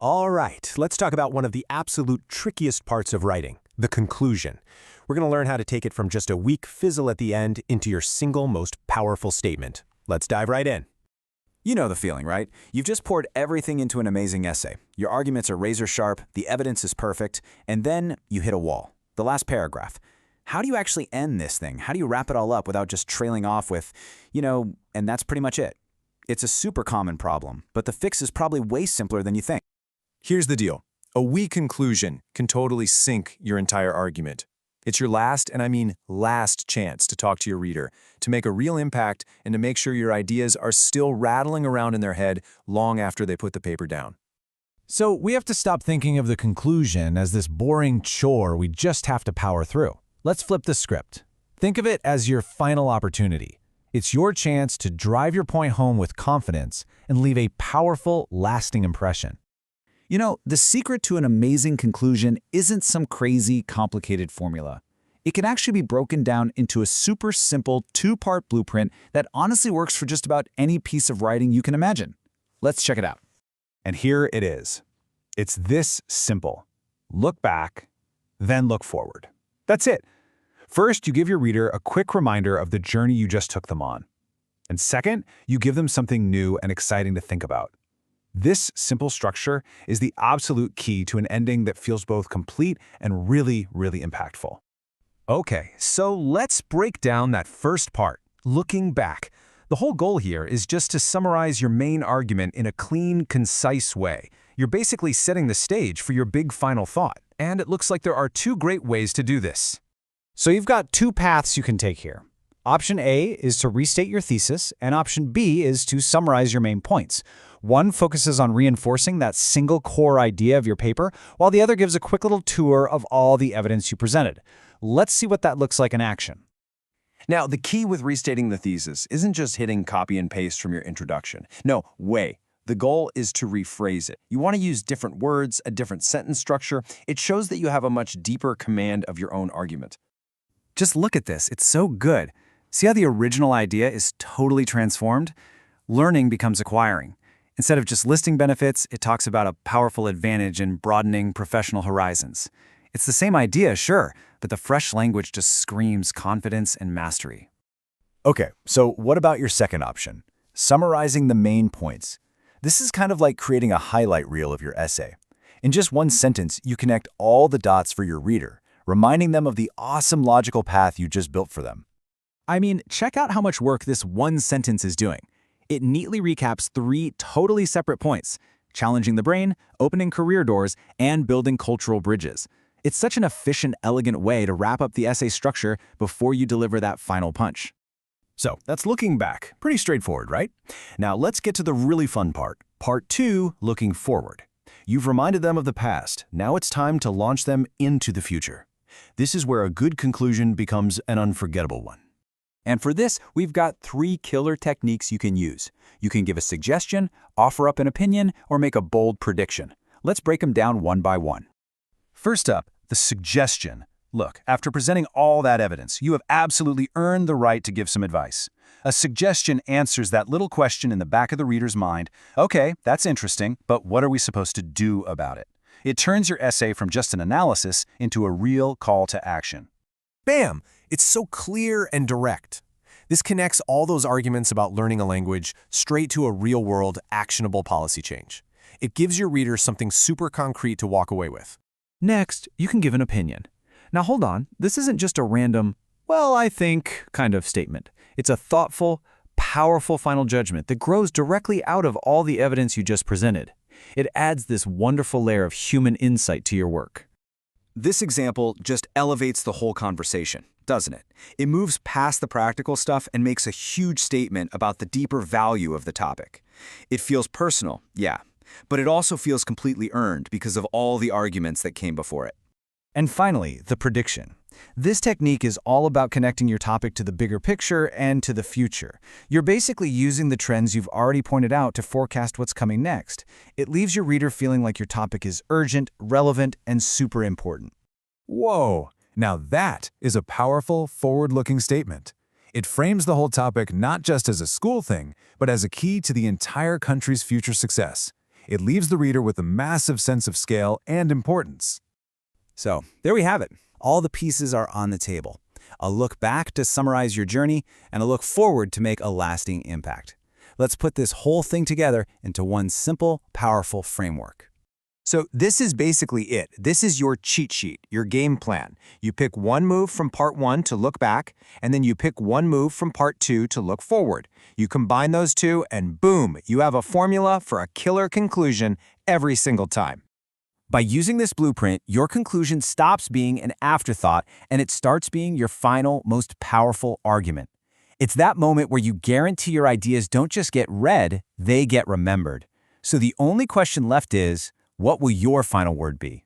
All right, let's talk about one of the absolute trickiest parts of writing, the conclusion. We're going to learn how to take it from just a weak fizzle at the end into your single most powerful statement. Let's dive right in. You know the feeling, right? You've just poured everything into an amazing essay. Your arguments are razor sharp, the evidence is perfect, and then you hit a wall. The last paragraph. How do you actually end this thing? How do you wrap it all up without just trailing off with, and that's pretty much it? It's a super common problem, but the fix is probably way simpler than you think. Here's the deal. A weak conclusion can totally sink your entire argument. It's your last, and I mean last, chance to talk to your reader, to make a real impact, and to make sure your ideas are still rattling around in their head long after they put the paper down. So we have to stop thinking of the conclusion as this boring chore we just have to power through. Let's flip the script. Think of it as your final opportunity. It's your chance to drive your point home with confidence and leave a powerful, lasting impression. You know, the secret to an amazing conclusion isn't some crazy, complicated formula. It can actually be broken down into a super simple two-part blueprint that honestly works for just about any piece of writing you can imagine. Let's check it out. And here it is. It's this simple. Look back, then look forward. That's it. First, you give your reader a quick reminder of the journey you just took them on. And second, you give them something new and exciting to think about. This simple structure is the absolute key to an ending that feels both complete and really, really impactful. Okay, so let's break down that first part, looking back. The whole goal here is just to summarize your main argument in a clean, concise way. You're basically setting the stage for your big final thought, and it looks like there are two great ways to do this. So you've got two paths you can take here. Option A is to restate your thesis, and option B is to summarize your main points. One focuses on reinforcing that single core idea of your paper, while the other gives a quick little tour of all the evidence you presented. Let's see what that looks like in action. Now, the key with restating the thesis isn't just hitting copy and paste from your introduction. No, way. The goal is to rephrase it. You want to use different words, a different sentence structure. It shows that you have a much deeper command of your own argument. Just look at this. It's so good. See how the original idea is totally transformed? Learning becomes acquiring. Instead of just listing benefits, it talks about a powerful advantage in broadening professional horizons. It's the same idea, sure, but the fresh language just screams confidence and mastery. Okay, so what about your second option? Summarizing the main points. This is kind of like creating a highlight reel of your essay. In just one sentence, you connect all the dots for your reader, reminding them of the awesome logical path you just built for them. I mean, check out how much work this one sentence is doing. It neatly recaps three totally separate points: challenging the brain, opening career doors, and building cultural bridges. It's such an efficient, elegant way to wrap up the essay structure before you deliver that final punch. So that's looking back. Pretty straightforward, right? Now let's get to the really fun part. Part 2, looking forward. You've reminded them of the past. Now it's time to launch them into the future. This is where a good conclusion becomes an unforgettable one. And for this, we've got three killer techniques you can use. You can give a suggestion, offer up an opinion, or make a bold prediction. Let's break them down one by one. First up, the suggestion. Look, after presenting all that evidence, you have absolutely earned the right to give some advice. A suggestion answers that little question in the back of the reader's mind. Okay, that's interesting, but what are we supposed to do about it? It turns your essay from just an analysis into a real call to action. Bam! It's so clear and direct. This connects all those arguments about learning a language straight to a real-world, actionable policy change. It gives your reader something super concrete to walk away with. Next, you can give an opinion. Now hold on, this isn't just a random, well, I think kind of statement. It's a thoughtful, powerful final judgment that grows directly out of all the evidence you just presented. It adds this wonderful layer of human insight to your work. This example just elevates the whole conversation, doesn't it? It moves past the practical stuff and makes a huge statement about the deeper value of the topic. It feels personal, yeah, but it also feels completely earned because of all the arguments that came before it. And finally, the prediction. This technique is all about connecting your topic to the bigger picture and to the future. You're basically using the trends you've already pointed out to forecast what's coming next. It leaves your reader feeling like your topic is urgent, relevant, and super important. Whoa! Now that is a powerful, forward-looking statement. It frames the whole topic not just as a school thing, but as a key to the entire country's future success. It leaves the reader with a massive sense of scale and importance. So, there we have it. All the pieces are on the table. A look back to summarize your journey, and a look forward to make a lasting impact. Let's put this whole thing together into one simple, powerful framework. So this is basically it. This is your cheat sheet, your game plan. You pick one move from part 1 to look back, and then you pick one move from part 2 to look forward. You combine those two, and boom, you have a formula for a killer conclusion every single time. By using this blueprint, your conclusion stops being an afterthought and it starts being your final, most powerful argument. It's that moment where you guarantee your ideas don't just get read, they get remembered. So the only question left is, what will your final word be?